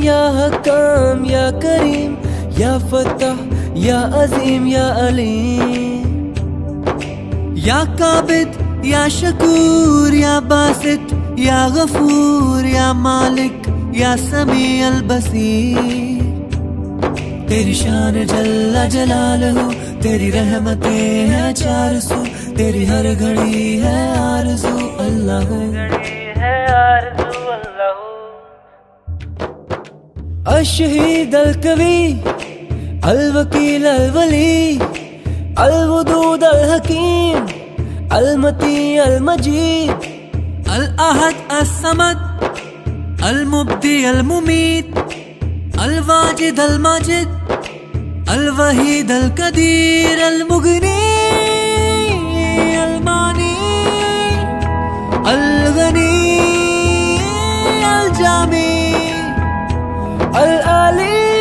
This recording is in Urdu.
یا حکام یا کریم یا فتح یا عظیم یا علیم، یا قابض یا شکور یا باسط یا غفور یا مالک یا سمیع البصیر، تیری شان جل جلالہ، تیری رحمتیں ہیں چار سو، تیری ہر گھڑی ہے آرزو اللہ، الشہید القوی الوکیل الولی الودود الحکیم المتی المجید الاحد الصمد المبدی الممید الواجد الماجد الوحید القدیر المغنی المانی الغنی الجامی العلی